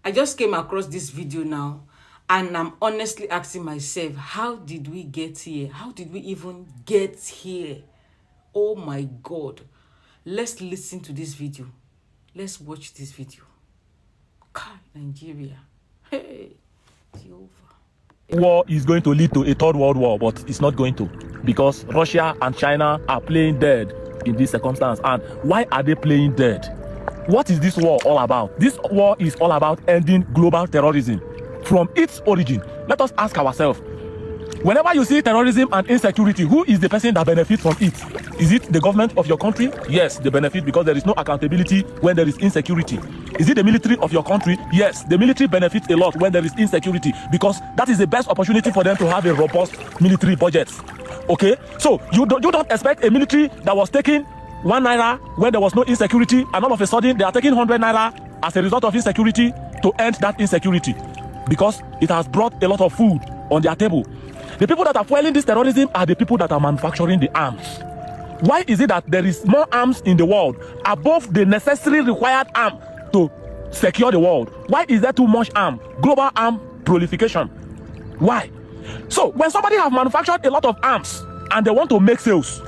I just came across this video now, and I'm honestly asking myself, how did we get here? How did we even get here? Oh my God. Let's listen to this video. Let's watch this video. God, Nigeria. Hey, Jehovah. War is going to lead to a third world war, but it's not going to, because Russia and China are playing dead in this circumstance. And why are they playing dead? What is this war all about? This war is all about ending global terrorism from its origin. Let us ask ourselves, whenever you see terrorism and insecurity, who is the person that benefits from it? Is it the government of your country? Yes, they benefit because there is no accountability when there is insecurity. Is it the military of your country? Yes, the military benefits a lot when there is insecurity, because that is the best opportunity for them to have a robust military budget. Okay, so you don't expect a military that was taking 1 naira when there was no insecurity, and all of a sudden they are taking 100 naira as a result of insecurity to end that insecurity, because it has brought a lot of food on their table. The people that are fueling this terrorism are the people that are manufacturing the arms. Why is it that there is more arms in the world above the necessary required arm to secure the world? Why is there too much arm? Global arm proliferation. Why? So when somebody have manufactured a lot of arms and they want to make sales,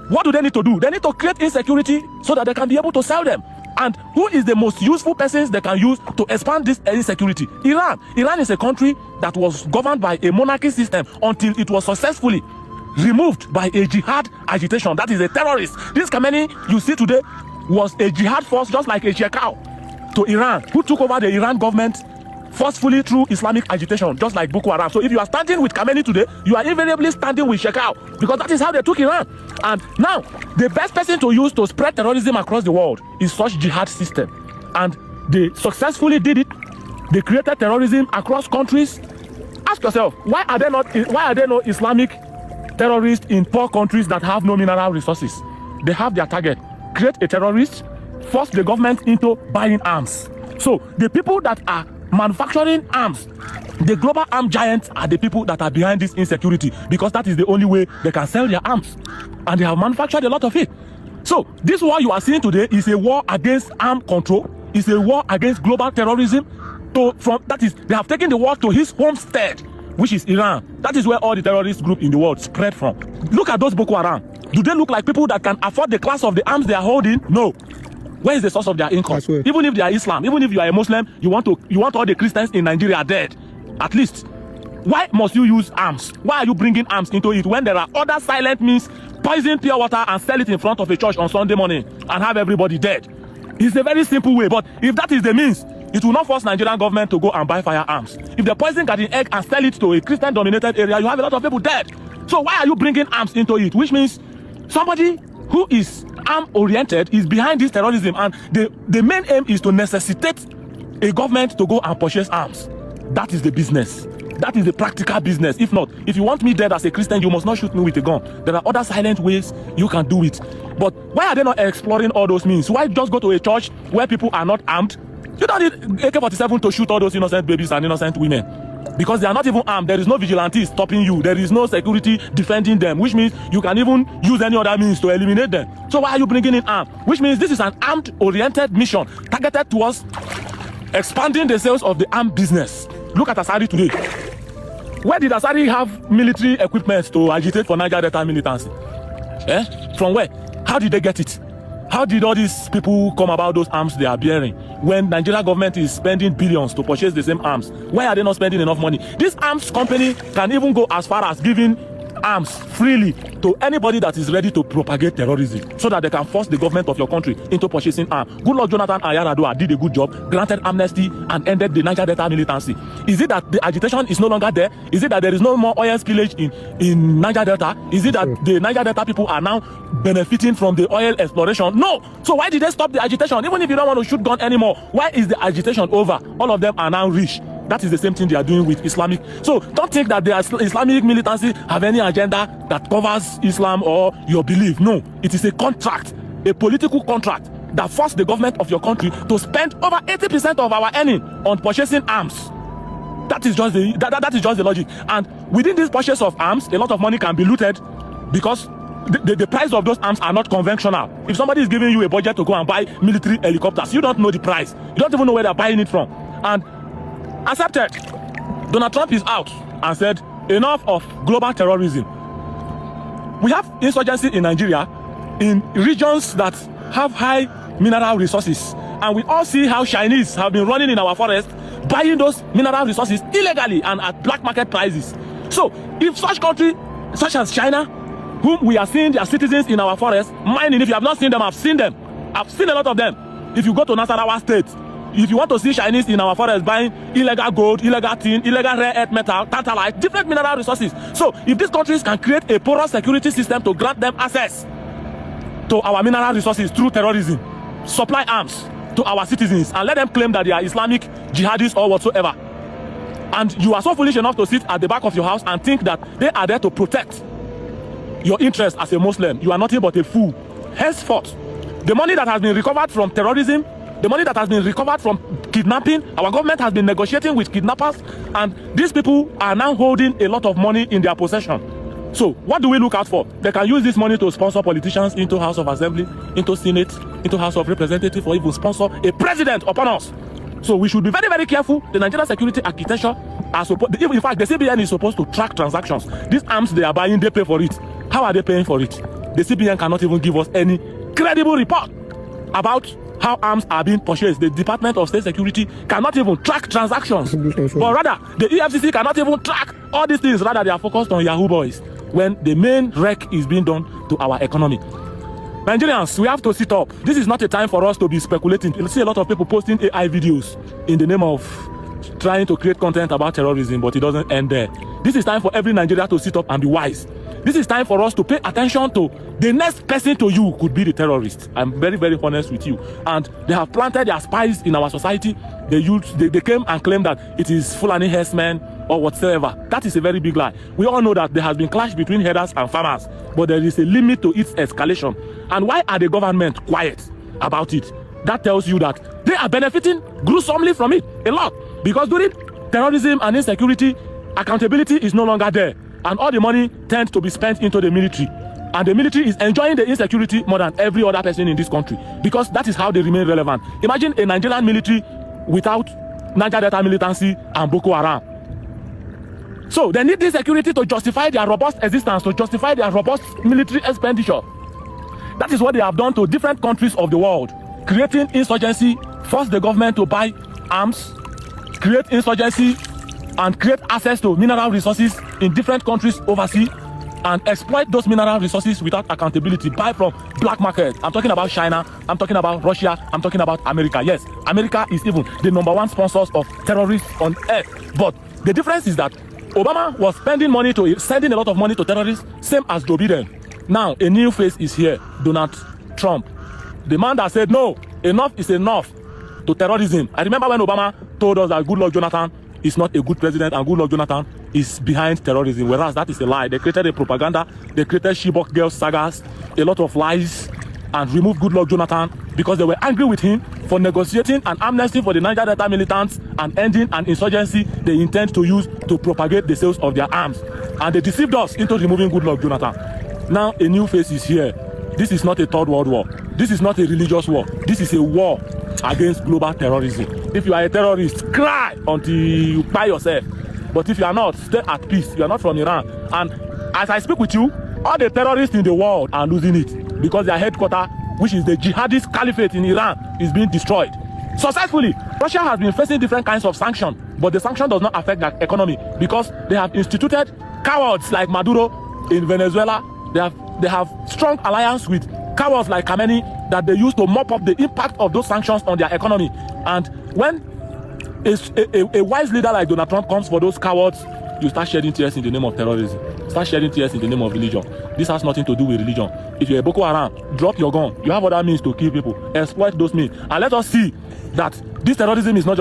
what do they need to do? They need to create insecurity so that they can be able to sell them. And who is the most useful persons they can use to expand this insecurity? Iran. Iran is a country that was governed by a monarchy system until it was successfully removed by a jihad agitation. That is a terrorist. This Khamenei you see today was a jihad force, just like a Shekau to Iran, who took over the Iran government forcefully through Islamic agitation, just like Boko Haram. So if you are standing with Khamenei today, you are invariably standing with Shekau, because that is how they took Iran. And now, the best person to use to spread terrorism across the world is such jihad system. And they successfully did it. They created terrorism across countries. Ask yourself, why are there no Islamic terrorists in poor countries that have no mineral resources? They have their target. Create a terrorist, force the government into buying arms. So the people that are manufacturing arms, the global arm giants, are the people that are behind this insecurity, because that is the only way they can sell their arms, and they have manufactured a lot of it. So this war you are seeing today is a war against arm control. It's a war against global terrorism. They have taken the war to his homestead, which is Iran. That is where all the terrorist group in the world spread from. Look at those Boko Haram. Do they look like people that can afford the class of the arms they are holding? No. Where is the source of their income? Even if they are Islam, even if you are a Muslim, you want all the Christians in Nigeria dead, at least. Why must you use arms? Why are you bringing arms into it when there are other silent means? Poison pure water and sell it in front of a church on Sunday morning and have everybody dead. It's a very simple way, but if that is the means, it will not force Nigerian government to go and buy firearms. If they poison garden egg and sell it to a Christian-dominated area, you have a lot of people dead. So why are you bringing arms into it? Which means somebody who is arm-oriented is behind this terrorism, and the main aim is to necessitate a government to go and purchase arms. That is the business. That is the practical business. If not, if you want me dead as a Christian, you must not shoot me with a gun. There are other silent ways you can do it. But why are they not exploring all those means? Why just go to a church where people are not armed? You don't need AK-47 to shoot all those innocent babies and innocent women, because they are not even armed. There is no vigilante stopping you. There is no security defending them, which means you can even use any other means to eliminate them. So why are you bringing in arms? Which means this is an armed-oriented mission targeted towards expanding the sales of the armed business. Look at Asari today. Where did Asari have military equipment to agitate for Niger Delta militancy? From where? How did they get it? How did all these people come about those arms they are bearing when Nigeria government is spending billions to purchase the same arms? Why are they not spending enough money? This arms company can even go as far as giving arms freely to anybody that is ready to propagate terrorism, so that they can force the government of your country into purchasing arms. Good Lord Jonathan Ayaradua did a good job, granted amnesty and ended the Niger Delta militancy. Is it that the agitation is no longer there? Is it that there is no more oil spillage in Niger Delta? Is it that the Niger Delta people are now benefiting from the oil exploration? No. So why did they stop the agitation? Even if you don't want to shoot gun anymore, why is the agitation over? All of them are now rich. That is the same thing they are doing with Islamic. So don't think that the Islamic militancy have any agenda that covers Islam or your belief. No, it is a contract, a political contract that forced the government of your country to spend over 80% of our earning on purchasing arms. That is just the logic. And within this purchase of arms, a lot of money can be looted, because the price of those arms are not conventional. If somebody is giving you a budget to go and buy military helicopters, you don't know the price. You don't even know where they're buying it from. and accepted. Donald Trump is out and said, enough of global terrorism. We have insurgency in Nigeria in regions that have high mineral resources. And we all see how Chinese have been running in our forest, buying those mineral resources illegally and at black market prices. So if such country, such as China, whom we are seeing their citizens in our forest, mining, if you have not seen them, I've seen them. I've seen a lot of them. If you go to Nasarawa State, if you want to see Chinese in our forest buying illegal gold, illegal tin, illegal rare earth metal, tantalite, different mineral resources. So if these countries can create a porous security system to grant them access to our mineral resources through terrorism, supply arms to our citizens and let them claim that they are Islamic jihadists or whatsoever, and you are so foolish enough to sit at the back of your house and think that they are there to protect your interest as a Muslim, you are nothing but a fool. Henceforth, the money that has been recovered from terrorism, the money that has been recovered from kidnapping, our government has been negotiating with kidnappers, and these people are now holding a lot of money in their possession. So what do we look out for? They can use this money to sponsor politicians into House of Assembly, into Senate, into House of Representatives, or even sponsor a president upon us. So we should be very, very careful. The Nigerian security architecture are supposed, in fact, the CBN is supposed to track transactions. These arms they are buying, they pay for it. How are they paying for it? The CBN cannot even give us any credible report about how arms are being purchased. The Department of State Security cannot even track transactions. But rather, the EFCC cannot even track all these things. Rather, they are focused on Yahoo boys when the main wreck is being done to our economy. Nigerians, we have to sit up. This is not a time for us to be speculating. You'll see a lot of people posting AI videos in the name of trying to create content about terrorism, but it doesn't end there. This is time for every Nigerian to sit up and be wise. This is time for us to pay attention to the next person to you could be the terrorist. I'm very, very honest with you. And they have planted their spies in our society. They came and claimed that it is Fulani herdsmen or whatsoever. That is a very big lie. We all know that there has been clash between herders and farmers, but there is a limit to its escalation. And why are the government quiet about it? That tells you that they are benefiting gruesomely from it a lot. Because during terrorism and insecurity, accountability is no longer there. And all the money tends to be spent into the military. And the military is enjoying the insecurity more than every other person in this country. Because that is how they remain relevant. Imagine a Nigerian military without Niger Delta militancy and Boko Haram. So they need this security to justify their robust existence, to justify their robust military expenditure. That is what they have done to different countries of the world. Creating insurgency, force the government to buy arms, create insurgency, and create access to mineral resources in different countries overseas and exploit those mineral resources without accountability. Buy from black market. I'm talking about China, I'm talking about Russia, I'm talking about America. Yes, America is even the #1 sponsors of terrorists on earth. But the difference is that Obama was sending a lot of money to terrorists, same as Joe Biden. Now, a new face is here, Donald Trump. The man that said, no, enough is enough to terrorism. I remember when Obama told us that Goodluck Jonathan is not a good president and Goodluck Jonathan is behind terrorism, whereas that is a lie. They created a propaganda, they created Chibok girls sagas, a lot of lies, and removed Goodluck Jonathan because they were angry with him for negotiating an amnesty for the Niger Delta militants and ending an insurgency they intend to use to propagate the sales of their arms. And they deceived us into removing Goodluck Jonathan. Now a new face is here. This is not a third world war. This is not a religious war. This is a war against global terrorism. If you are a terrorist, cry until you buy yourself. But if you are not, stay at peace. You are not from Iran. And as I speak with you, all the terrorists in the world are losing it because their headquarters, which is the jihadist caliphate in Iran, is being destroyed. Successfully, Russia has been facing different kinds of sanctions, but the sanction does not affect their economy because they have instituted cowards like Maduro in Venezuela. They have strong alliance with cowards like Khamenei that they use to mop up the impact of those sanctions on their economy. And when a wise leader like Donald Trump comes for those cowards, you start shedding tears in the name of terrorism. Start shedding tears in the name of religion. This has nothing to do with religion. If you're a Boko Haram, drop your gun. You have other means to kill people. Exploit those means. And let us see that this terrorism is not just